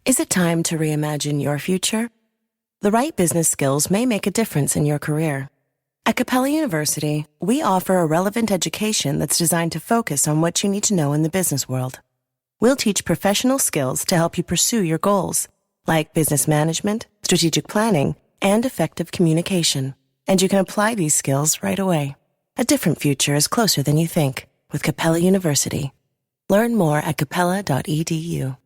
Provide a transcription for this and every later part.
Is it time to reimagine your future? The right business skills may make a difference in your career. At Capella University, we offer a relevant education that's designed to focus on what you need to know in the business world. We'll teach professional skills to help you pursue your goals, like business management, strategic planning, and effective communication. And you can apply these skills right away. A different future is closer than you think with Capella University. Learn more at capella.edu.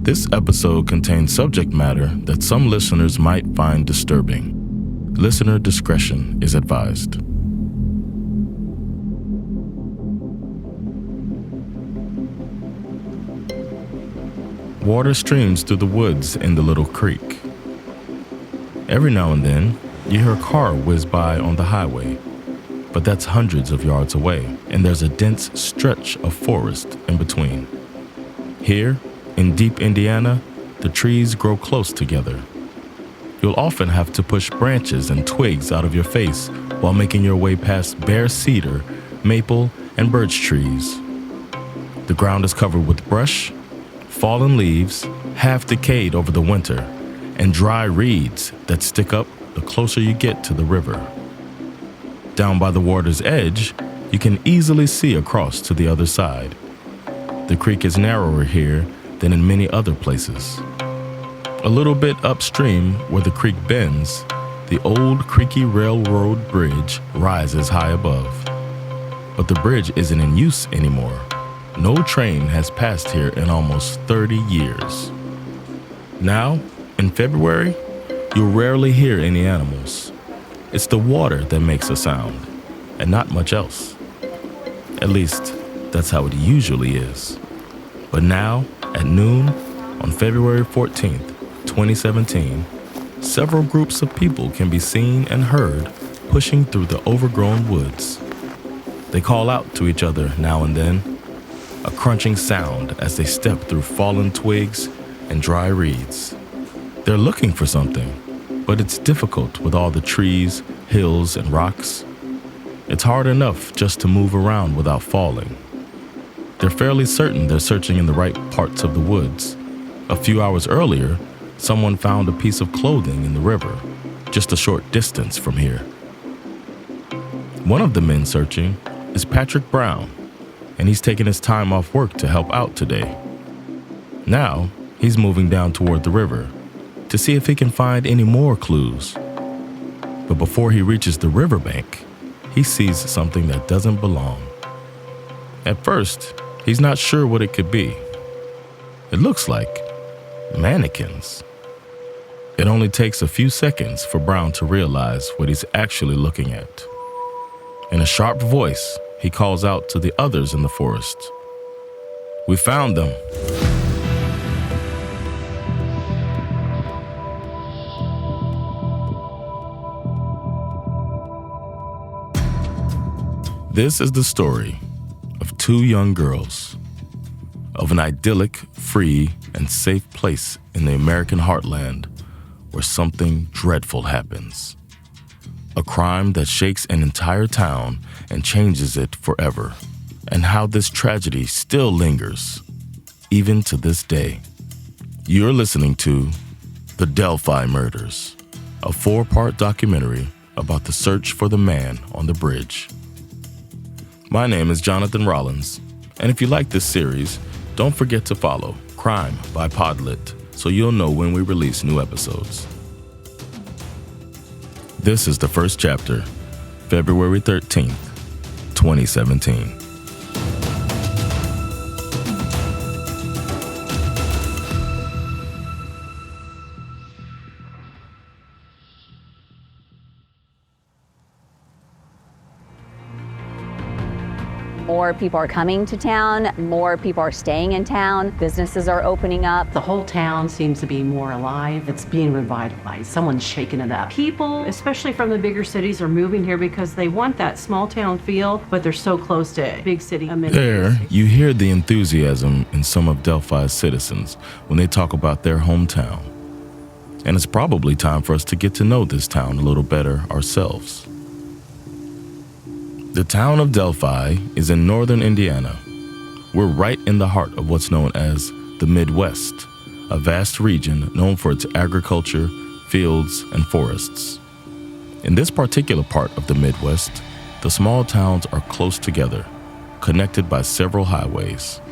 This episode contains subject matter that some listeners might find disturbing. Listener discretion is advised. Water streams through the woods in the little creek. Every now and then, you hear a car whiz by on the highway, but that's hundreds of yards away, and there's a dense stretch of forest in between. Here, in deep Indiana, the trees grow close together. You'll often have to push branches and twigs out of your face while making your way past bare cedar, maple, and birch trees. The ground is covered with brush, fallen leaves, half decayed over the winter, and dry reeds that stick up the closer you get to the river. Down by the water's edge, you can easily see across to the other side. The creek is narrower here than in many other places. A little bit upstream where the creek bends, the old creaky railroad bridge rises high above. But the bridge isn't in use anymore. No train has passed here in almost 30 years. Now, in February, you'll rarely hear any animals. It's the water that makes a sound, and not much else. At least, that's how it usually is. But now, at noon, on February 14th, 2017, several groups of people can be seen and heard pushing through the overgrown woods. They call out to each other now and then, a crunching sound as they step through fallen twigs and dry reeds. They're looking for something, but it's difficult with all the trees, hills, and rocks. It's hard enough just to move around without falling. They're fairly certain they're searching in the right parts of the woods. A few hours earlier, someone found a piece of clothing in the river, just a short distance from here. One of the men searching is Patrick Brown, and he's taken his time off work to help out today. Now, he's moving down toward the river to see if he can find any more clues. But before he reaches the riverbank, he sees something that doesn't belong. At first, he's not sure what it could be. It looks like mannequins. It only takes a few seconds for Brown to realize what he's actually looking at. In a sharp voice, he calls out to the others in the forest. "We found them." This is the story of two young girls, of an idyllic, free, and safe place in the American heartland where something dreadful happens. A crime that shakes an entire town and changes it forever, and how this tragedy still lingers, even to this day. You're listening to The Delphi Murders, a 4-part documentary about the search for the man on the bridge. My name is Jonathan Rollins, and if you like this series, don't forget to follow Crime by PodLit so you'll know when we release new episodes. This is the first chapter, February 13th, 2017. More people are coming to town, more people are staying in town, businesses are opening up. The whole town seems to be more alive. It's being revitalized. Someone's shaking it up. People, especially from the bigger cities, are moving here because they want that small town feel, but they're so close to big city amenities. There, you hear the enthusiasm in some of Delphi's citizens when they talk about their hometown. And it's probably time for us to get to know this town a little better ourselves. The town of Delphi is in northern Indiana. We're right in the heart of what's known as the Midwest, a vast region known for its agriculture, fields, and forests. In this particular part of the Midwest, the small towns are close together, connected by several highways.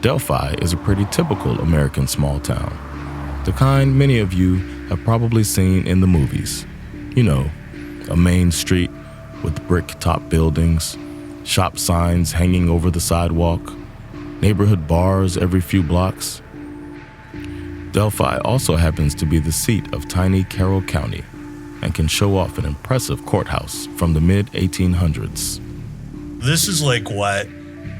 Delphi is a pretty typical American small town, the kind many of you have probably seen in the movies. You know, a main street with brick-top buildings, shop signs hanging over the sidewalk, neighborhood bars every few blocks. Delphi also happens to be the seat of tiny Carroll County and can show off an impressive courthouse from the mid-1800s. This is like what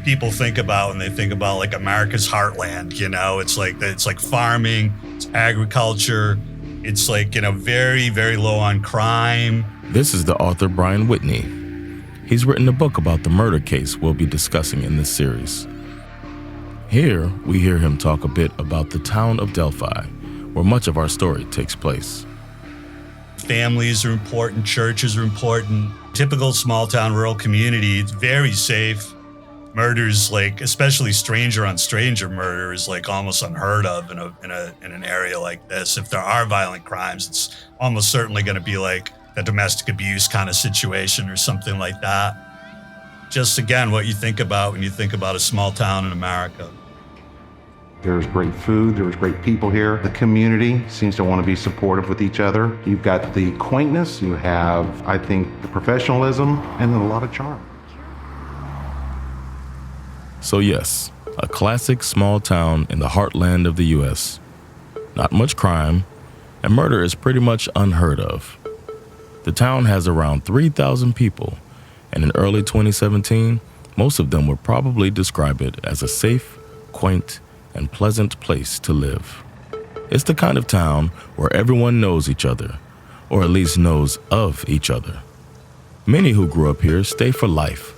people think about when they think about like America's heartland, you know? It's like farming, it's agriculture, it's like, you know, very, very low on crime. This is the author Brian Whitney. He's written a book about the murder case we'll be discussing in this series. Here, we hear him talk a bit about the town of Delphi, where much of our story takes place. Families are important, churches are important. Typical small town rural community, it's very safe. Murders, like especially stranger on stranger murder, is like almost unheard of in an area like this. If there are violent crimes, it's almost certainly going to be like a domestic abuse kind of situation or something like that. Just again, what you think about when you think about a small town in America. There's great food, there's great people here. The community seems to want to be supportive with each other. You've got the quaintness, you have, I think, the professionalism, and a lot of charm. So yes, a classic small town in the heartland of the U.S. Not much crime, and murder is pretty much unheard of. The town has around 3,000 people, and in early 2017, most of them would probably describe it as a safe, quaint, and pleasant place to live. It's the kind of town where everyone knows each other, or at least knows of each other. Many who grew up here stay for life,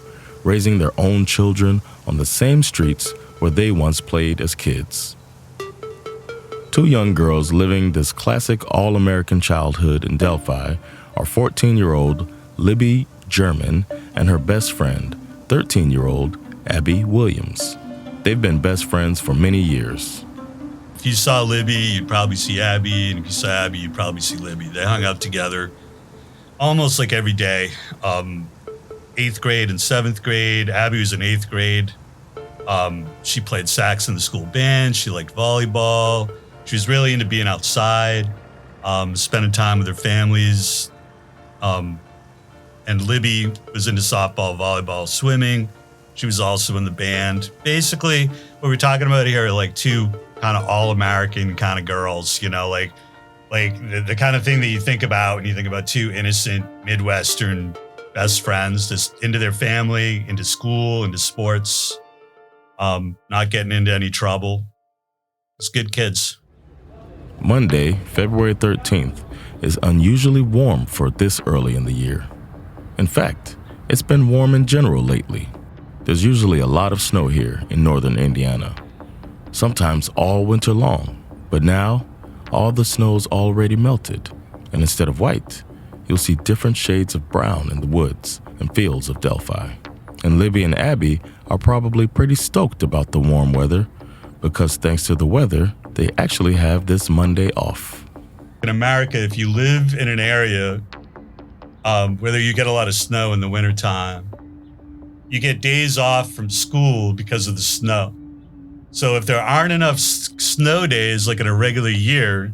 raising their own children on the same streets where they once played as kids. Two young girls living this classic all-American childhood in Delphi are 14-year-old Libby German and her best friend, 13-year-old Abby Williams. They've been best friends for many years. If you saw Libby, you'd probably see Abby, and if you saw Abby, you'd probably see Libby. They hung out together almost like every day. 8th grade and 7th grade. Abby was in 8th grade. She played sax in the school band. She liked volleyball. She was really into being outside, spending time with her families. And Libby was into softball, volleyball, swimming. She was also in the band. Basically, what we're talking about here are like two kind of all-American kind of girls, you know, like the kind of thing that you think about when you think about two innocent Midwestern best friends, just into their family, into school, into sports, not getting into any trouble. It's good kids. Monday, February 13th, is unusually warm for this early in the year. In fact, it's been warm in general lately. There's usually a lot of snow here in northern Indiana, sometimes all winter long, but now all the snow's already melted, and instead of white, you'll see different shades of brown in the woods and fields of Delphi. And Libby and Abby are probably pretty stoked about the warm weather because thanks to the weather, they actually have this Monday off. In America, if you live in an area where you get a lot of snow in the wintertime, you get days off from school because of the snow. So if there aren't enough snow days like in a regular year,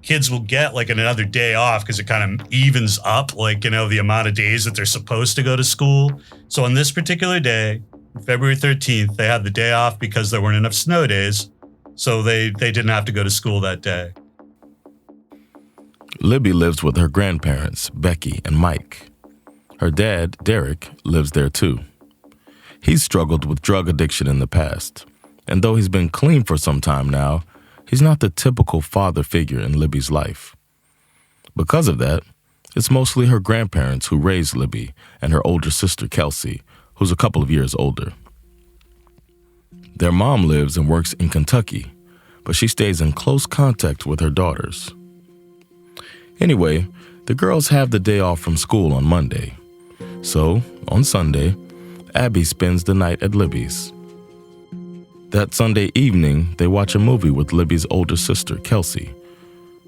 kids will get like another day off because it kind of evens up, like, you know, the amount of days that they're supposed to go to school. So on this particular day, February 13th, they had the day off because there weren't enough snow days. So they didn't have to go to school that day. Libby lives with her grandparents, Becky and Mike. Her dad, Derek, lives there too. He's struggled with drug addiction in the past, and though he's been clean for some time now, he's not the typical father figure in Libby's life. Because of that, it's mostly her grandparents who raised Libby and her older sister, Kelsey, who's a couple of years older. Their mom lives and works in Kentucky, but she stays in close contact with her daughters. Anyway, the girls have the day off from school on Monday, So, on Sunday, Abby spends the night at Libby's. That Sunday evening, they watch a movie with Libby's older sister, Kelsey.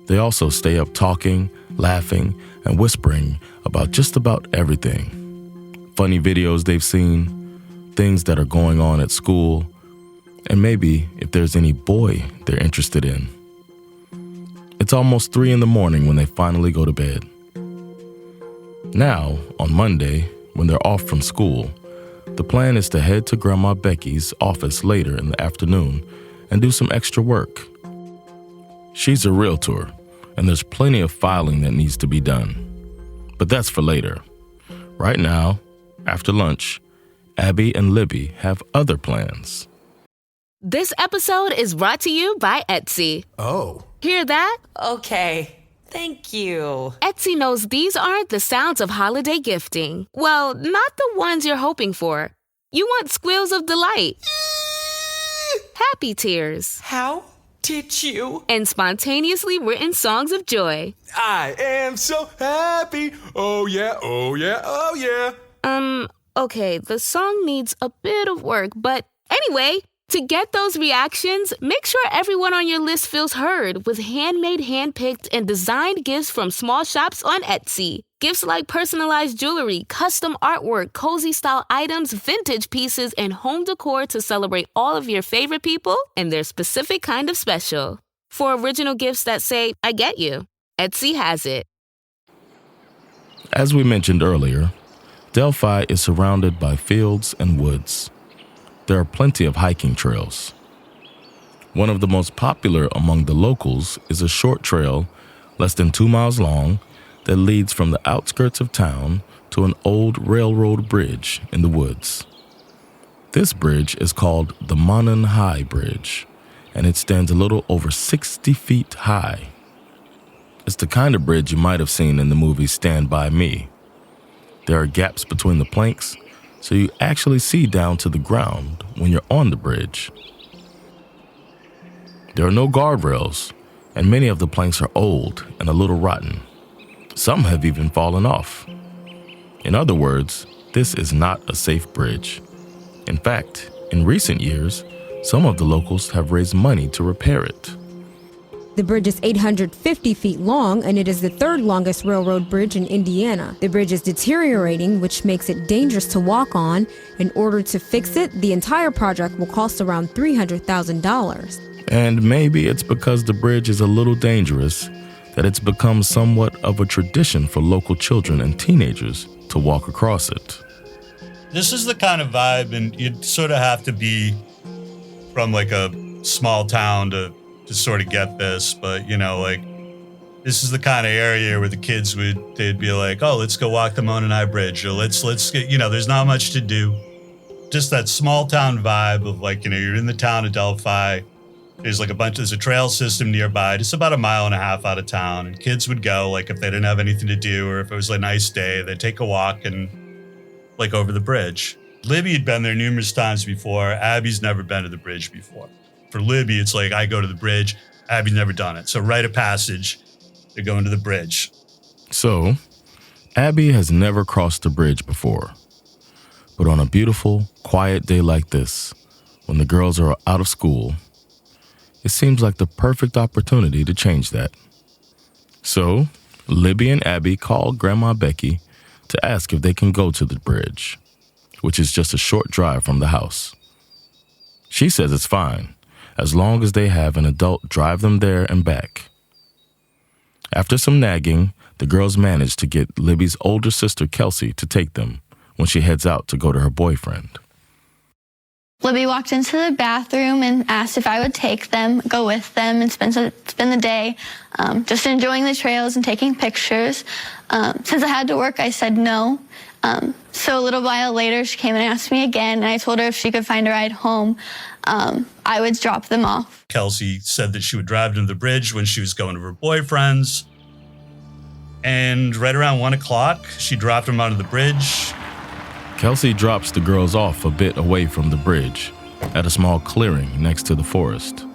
They also stay up talking, laughing, and whispering about just about everything. Funny videos they've seen, things that are going on at school, and maybe if there's any boy they're interested in. It's almost 3 a.m. when they finally go to bed. Now, on Monday, when they're off from school, the plan is to head to Grandma Becky's office later in the afternoon and do some extra work. She's a realtor, and there's plenty of filing that needs to be done. But that's for later. Right now, after lunch, Abby and Libby have other plans. This episode is brought to you by Etsy. Oh. Hear that? Okay. Thank you. Etsy knows these aren't the sounds of holiday gifting. Well, not the ones you're hoping for. You want squeals of delight. Happy tears. How did you? And spontaneously written songs of joy. I am so happy. Oh yeah, oh yeah, oh yeah. Okay, the song needs a bit of work, but anyway, to get those reactions, make sure everyone on your list feels heard with handmade, handpicked, and designed gifts from small shops on Etsy. Gifts like personalized jewelry, custom artwork, cozy style items, vintage pieces, and home decor to celebrate all of your favorite people and their specific kind of special. For original gifts that say, I get you, Etsy has it. As we mentioned earlier, Delphi is surrounded by fields and woods. There are plenty of hiking trails. One of the most popular among the locals is a short trail less than 2 miles long that leads from the outskirts of town to an old railroad bridge in the woods. This bridge is called the Monon High Bridge, and it stands a little over 60 feet high. It's the kind of bridge you might have seen in the movie Stand By Me. There are gaps between the planks, so you actually see down to the ground when you're on the bridge. There are no guardrails, and many of the planks are old and a little rotten. Some have even fallen off. In other words, this is not a safe bridge. In fact, in recent years, some of the locals have raised money to repair it. The bridge is 850 feet long, and it is the third longest railroad bridge in Indiana. The bridge is deteriorating, which makes it dangerous to walk on. In order to fix it, the entire project will cost around $300,000. And maybe it's because the bridge is a little dangerous that it's become somewhat of a tradition for local children and teenagers to walk across it. This is the kind of vibe, and you'd sort of have to be from like a small town to sort of get this, but this is the kind of area where the kids they'd be like, oh, let's go walk the Monon High Bridge, or let's get, there's not much to do. Just that small town vibe of you're in the town of Delphi. There's a trail system nearby, just about 1.5 miles out of town, and kids would go if they didn't have anything to do, or if it was a nice day, they'd take a walk and over the bridge. Libby had been there numerous times before. Abby's never been to the bridge before. For Libby, it's I go to the bridge. Abby's never done it. So rite of passage, they're going to the bridge. So, Abby has never crossed the bridge before. But on a beautiful, quiet day like this, when the girls are out of school, it seems like the perfect opportunity to change that. So, Libby and Abby call Grandma Becky to ask if they can go to the bridge, which is just a short drive from the house. She says it's fine, as long as they have an adult drive them there and back. After some nagging, the girls manage to get Libby's older sister, Kelsey, to take them when she heads out to go to her boyfriend. Libby walked into the bathroom and asked if I would take them, go with them, and spend the day just enjoying the trails and taking pictures. Since I had to work, I said no. So a little while later, she came and asked me again, and I told her if she could find a ride home, I would drop them off. Kelsey said that she would drive them to the bridge when she was going to her boyfriend's. And right around 1 o'clock, she dropped them onto the bridge. Kelsey drops the girls off a bit away from the bridge at a small clearing next to the forest.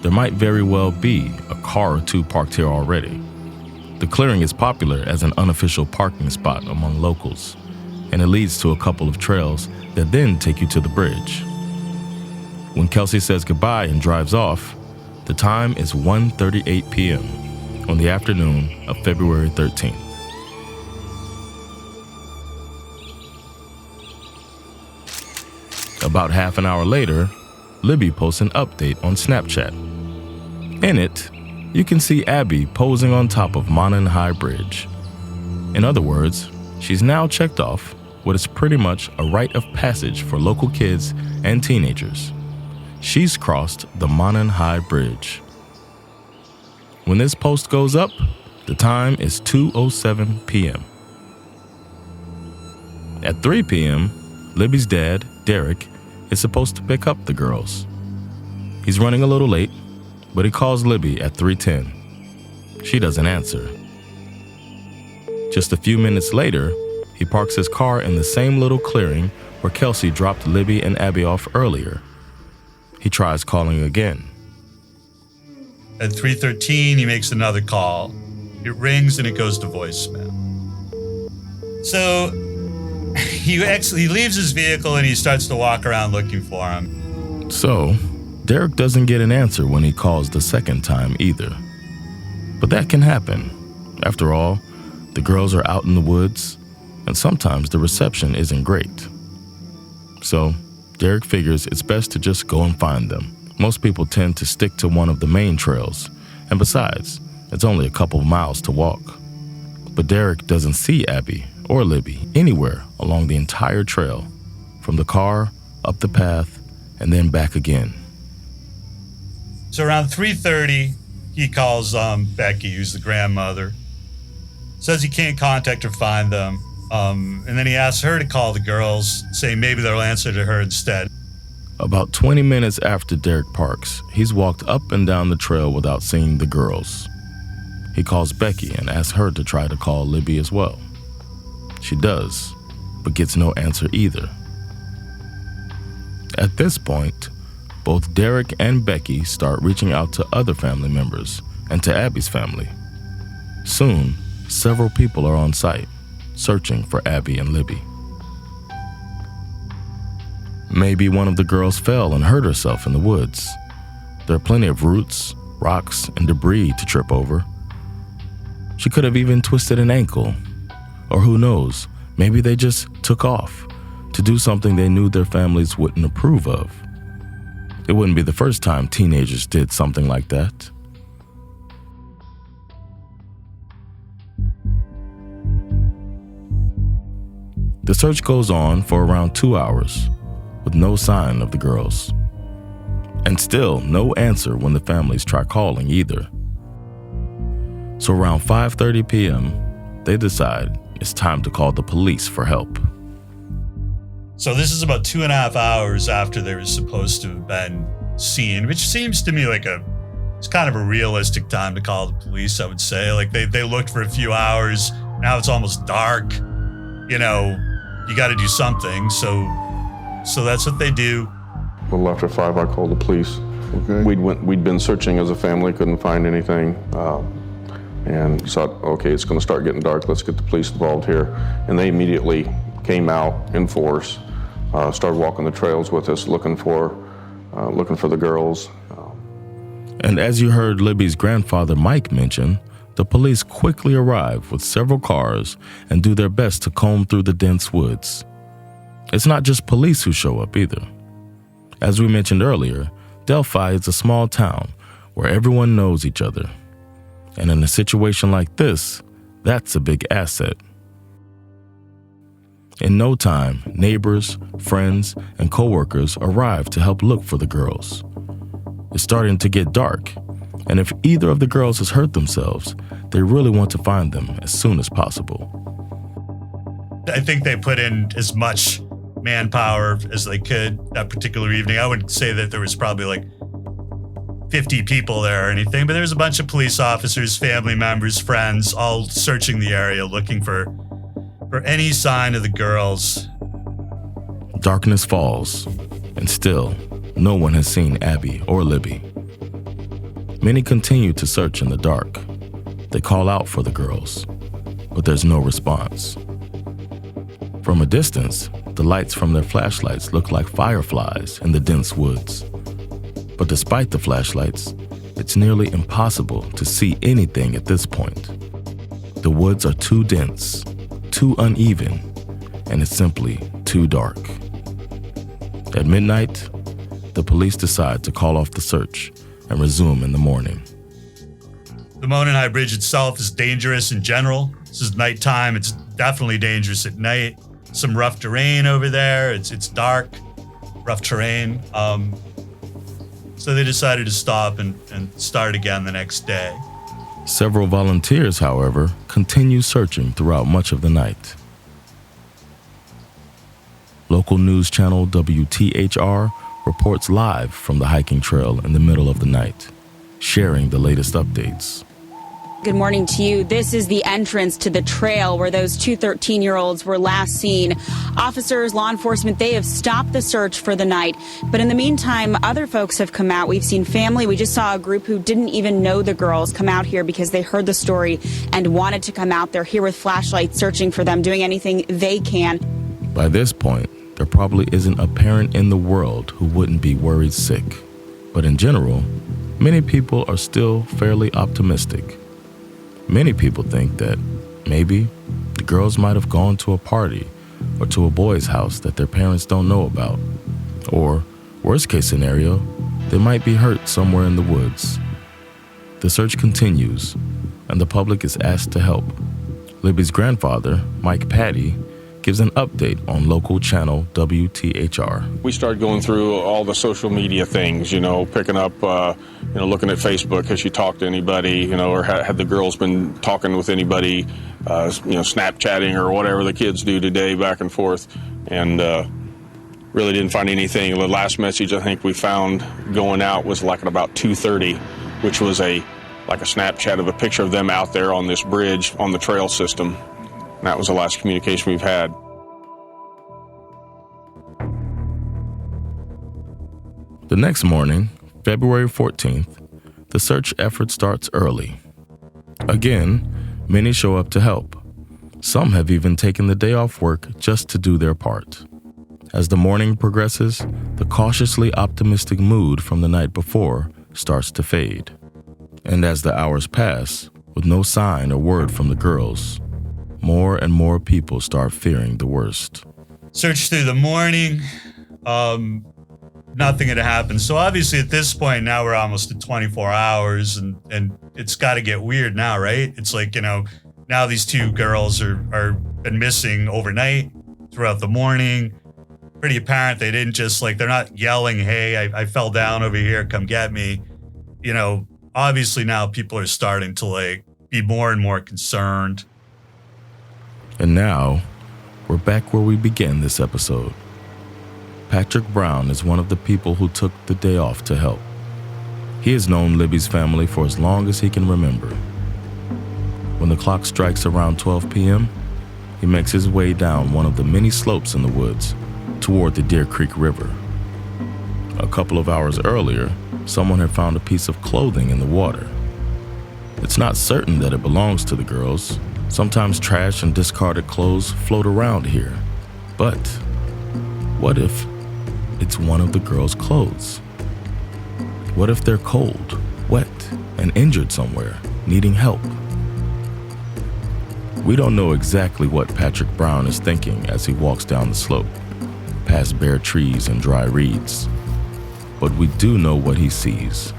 There might very well be a car or two parked here already. The clearing is popular as an unofficial parking spot among locals, and it leads to a couple of trails that then take you to the bridge. When Kelsey says goodbye and drives off, the time is 1:38 p.m. on the afternoon of February 13th. About half an hour later, Libby posts an update on Snapchat. In it, you can see Abby posing on top of Monon High Bridge. In other words, she's now checked off what is pretty much a rite of passage for local kids and teenagers. She's crossed the Monon High Bridge. When this post goes up, the time is 2:07 p.m. At 3 p.m., Libby's dad, Derek, is supposed to pick up the girls. He's running a little late, but he calls Libby at 3:10. She doesn't answer. Just a few minutes later, he parks his car in the same little clearing where Kelsey dropped Libby and Abby off earlier. He tries calling again. At 3:13, he makes another call. It rings and it goes to voicemail. So he leaves his vehicle and he starts to walk around looking for him. So Derek doesn't get an answer when he calls the second time either. But that can happen. After all, the girls are out in the woods, and sometimes the reception isn't great. So Derek figures it's best to just go and find them. Most people tend to stick to one of the main trails, and besides, it's only a couple of miles to walk. But Derek doesn't see Abby or Libby anywhere along the entire trail, from the car, up the path, and then back again. So around 3:30, he calls Becky, who's the grandmother. Says he can't contact or find them. And then he asks her to call the girls, saying maybe they'll answer to her instead. About 20 minutes after Derek parks, he's walked up and down the trail without seeing the girls. He calls Becky and asks her to try to call Libby as well. She does, but gets no answer either. At this point, both Derek and Becky start reaching out to other family members and to Abby's family. Soon, several people are on site, searching for Abby and Libby. Maybe one of the girls fell and hurt herself in the woods. There are plenty of roots, rocks, and debris to trip over. She could have even twisted an ankle. Or who knows, maybe they just took off to do something they knew their families wouldn't approve of. It wouldn't be the first time teenagers did something like that. The search goes on for around 2 hours, with no sign of the girls. And still no answer when the families try calling either. So around 5:30 p.m., they decide it's time to call the police for help. So this is about 2.5 hours after they were supposed to have been seen, which seems to me like it's kind of a realistic time to call the police, I would say. Like they looked for a few hours, now it's almost dark. You know, you got to do something. So that's what they do. A little after 5, I called the police. Okay. We'd been searching as a family, couldn't find anything, and thought, okay, it's going to start getting dark. Let's get the police involved here. And they immediately came out in force, started walking the trails with us, looking for the girls. And as you heard Libby's grandfather Mike mention, the police quickly arrive with several cars and do their best to comb through the dense woods. It's not just police who show up either. As we mentioned earlier, Delphi is a small town where everyone knows each other. And in a situation like this, that's a big asset. In no time, neighbors, friends, and coworkers arrive to help look for the girls. It's starting to get dark, and if either of the girls has hurt themselves, they really want to find them as soon as possible. I think they put in as much manpower as they could that particular evening. I would say that there was probably like 50 people there or anything, but there was a bunch of police officers, family members, friends, all searching the area looking for any sign of the girls. Darkness falls, and still, no one has seen Abby or Libby. Many continue to search in the dark, They call out for the girls, but there's no response. From a distance, the lights from their flashlights look like fireflies in the dense woods. But despite the flashlights, it's nearly impossible to see anything at this point. The woods are too dense, too uneven, and it's simply too dark. At midnight, the police decide to call off the search and resume in the morning. The Monon High Bridge itself is dangerous in general. This is nighttime. It's definitely dangerous at night. Some rough terrain over there. It's dark, rough terrain. So they decided to stop and start again the next day. Several volunteers, however, continue searching throughout much of the night. Local news channel WTHR reports live from the hiking trail in the middle of the night, sharing the latest updates. Good morning to you. This is the entrance to the trail where those two 13-year-olds were last seen. Officers, law enforcement, they have stopped the search for the night. But in the meantime, other folks have come out. We've seen family. We just saw a group who didn't even know the girls come out here because they heard the story and wanted to come out. They're here with flashlights, searching for them, doing anything they can. By this point, there probably isn't a parent in the world who wouldn't be worried sick. But in general, many people are still fairly optimistic. Many people think that maybe the girls might have gone to a party or to a boy's house that their parents don't know about. Or, worst case scenario, they might be hurt somewhere in the woods. The search continues, and the public is asked to help. Libby's grandfather, Mike Patty, gives an update on local channel WTHR. We started going through all the social media things, picking up, looking at Facebook. Has she talked to anybody, or had the girls been talking with anybody, Snapchatting or whatever the kids do today back and forth. And really didn't find anything. The last message I think we found going out was like at about 2:30, which was like a Snapchat of a picture of them out there on this bridge on the trail system. And that was the last communication we've had. The next morning, February 14th, the search effort starts early. Again, many show up to help. Some have even taken the day off work just to do their part. As the morning progresses, the cautiously optimistic mood from the night before starts to fade. And as the hours pass, with no sign or word from the girls, more and more people start fearing the worst. Search through the morning. Nothing had happened. So obviously at this point, now we're almost at 24 hours and it's got to get weird now, right? It's like, now these two girls are been missing overnight throughout the morning. Pretty apparent they didn't just they're not yelling, hey, I fell down over here, come get me. Obviously now people are starting to be more and more concerned. And now, we're back where we began this episode. Patrick Brown is one of the people who took the day off to help. He has known Libby's family for as long as he can remember. When the clock strikes around 12 p.m., he makes his way down one of the many slopes in the woods toward the Deer Creek River. A couple of hours earlier, someone had found a piece of clothing in the water. It's not certain that it belongs to the girls. Sometimes trash and discarded clothes float around here. But what if it's one of the girls' clothes? What if they're cold, wet, and injured somewhere, needing help? We don't know exactly what Patrick Brown is thinking as he walks down the slope, past bare trees and dry reeds. But we do know what he sees,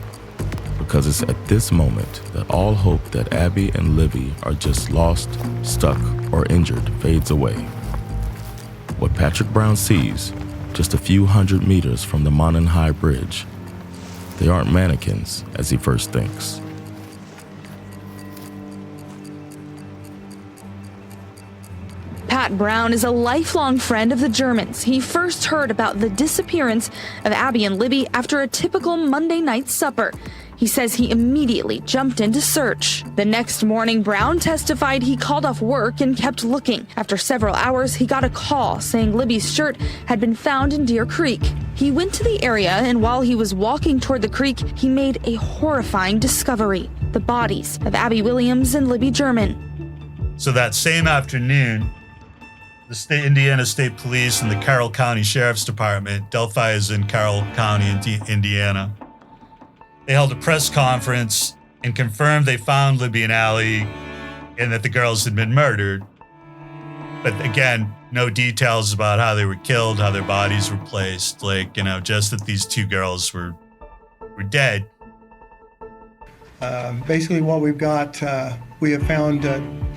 because it's at this moment that all hope that Abby and Libby are just lost, stuck, or injured fades away. What Patrick Brown sees, just a few hundred meters from the Monon High Bridge, they aren't mannequins as he first thinks. Pat Brown is a lifelong friend of the Germans. He first heard about the disappearance of Abby and Libby after a typical Monday night supper. He says he immediately jumped into search. The next morning, Brown testified he called off work and kept looking. After several hours, he got a call saying Libby's shirt had been found in Deer Creek. He went to the area, and while he was walking toward the creek, he made a horrifying discovery. the bodies of Abby Williams and Libby German. So that same afternoon, the Indiana State Police and the Carroll County Sheriff's Department, Delphi is in Carroll County, Indiana, they held a press conference and confirmed they found Libby and Allie and that the girls had been murdered. But again, no details about how they were killed, how their bodies were placed, just that these two girls were dead. Basically what we've got, we have found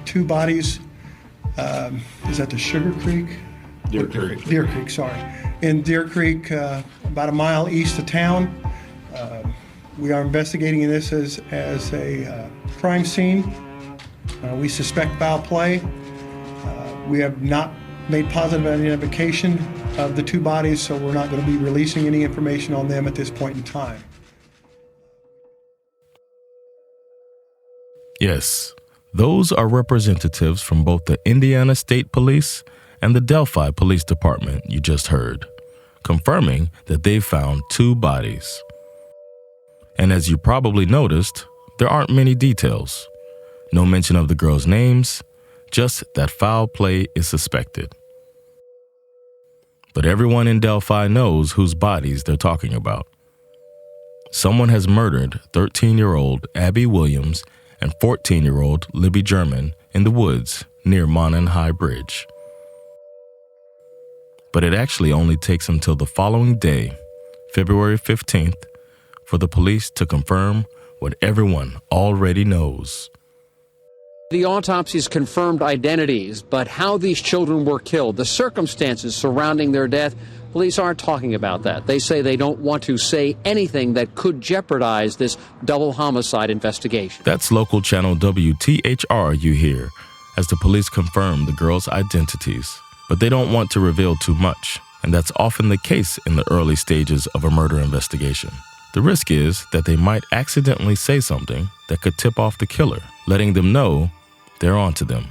two bodies. Is that the Sugar Creek? Deer Creek. Deer Creek, sorry. In Deer Creek, about a mile east of town. We are investigating this as a crime scene. We suspect foul play. We have not made positive identification of the two bodies, so we're not going to be releasing any information on them at this point in time. Yes, those are representatives from both the Indiana State Police and the Delphi Police Department you just heard, confirming that they found two bodies. And as you probably noticed, there aren't many details. No mention of the girls' names, just that foul play is suspected. But everyone in Delphi knows whose bodies they're talking about. Someone has murdered 13-year-old Abby Williams and 14-year-old Libby German in the woods near Monon High Bridge. But it actually only takes until the following day, February 15th, for the police to confirm what everyone already knows. The autopsies confirmed identities, but how these children were killed, the circumstances surrounding their death, police aren't talking about that. They say they don't want to say anything that could jeopardize this double homicide investigation. That's local channel WTHR you hear as the police confirm the girls' identities. But they don't want to reveal too much, and that's often the case in the early stages of a murder investigation. The risk is that they might accidentally say something that could tip off the killer, letting them know they're onto them.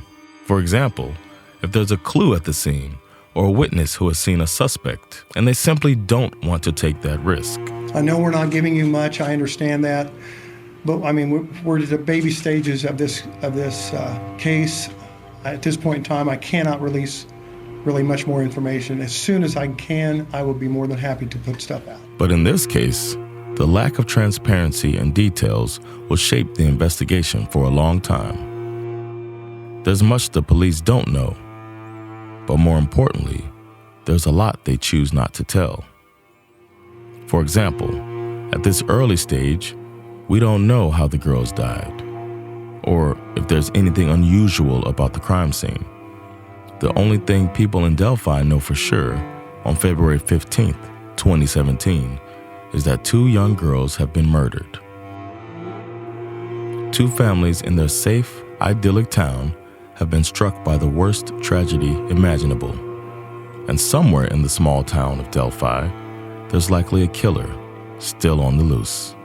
For example, if there's a clue at the scene or a witness who has seen a suspect and they simply don't want to take that risk. I know we're not giving you much, I understand that, but I mean, we're at the baby stages of this case. At this point in time, I cannot release really much more information. As soon as I can, I will be more than happy to put stuff out. But in this case, the lack of transparency and details will shape the investigation for a long time. There's much the police don't know, but more importantly, there's a lot they choose not to tell. For example, at this early stage, we don't know how the girls died, or if there's anything unusual about the crime scene. The only thing people in Delphi know for sure on February 15th, 2017, is that two young girls have been murdered. Two families in their safe, idyllic town have been struck by the worst tragedy imaginable. And somewhere in the small town of Delphi, there's likely a killer still on the loose.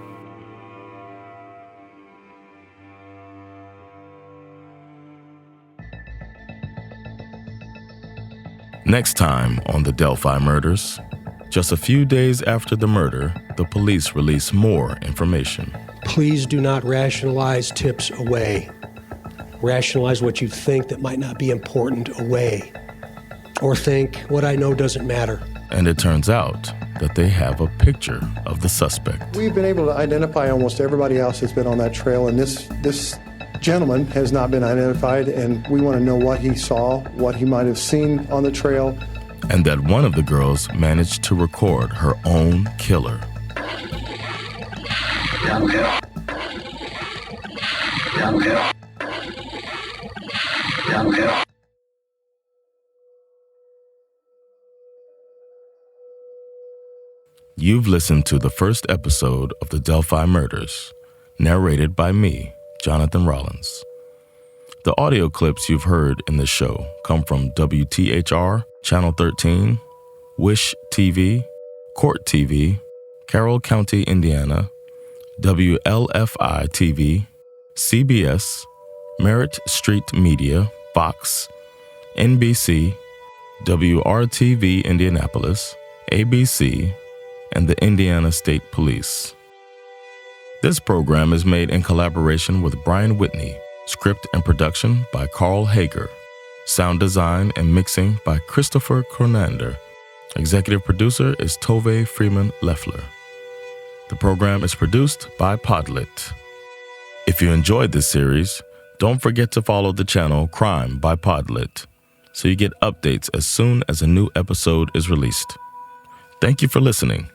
Next time on the Delphi Murders, just a few days after the murder, the police release more information. Please do not rationalize tips away. Rationalize what you think that might not be important away. Or think, what I know doesn't matter. And it turns out that they have a picture of the suspect. We've been able to identify almost everybody else that's been on that trail, and this gentleman has not been identified, and we want to know what he saw, what he might have seen on the trail. And that one of the girls managed to record her own killer. You've listened to the first episode of the Delphi Murders, narrated by me, Jonathan Rollins. The audio clips you've heard in this show come from WTHR, Channel 13, Wish TV, Court TV, Carroll County, Indiana, WLFI TV, CBS, Merritt Street Media, Fox, NBC, WRTV Indianapolis, ABC, and the Indiana State Police. This program is made in collaboration with Brian Whitney, script and production by Carl Hager, sound design and mixing by Christopher Cronander. Executive producer is Tove Freeman Leffler. The program is produced by PodLit. If you enjoyed this series, don't forget to follow the channel Crime by PodLit so you get updates as soon as a new episode is released. Thank you for listening.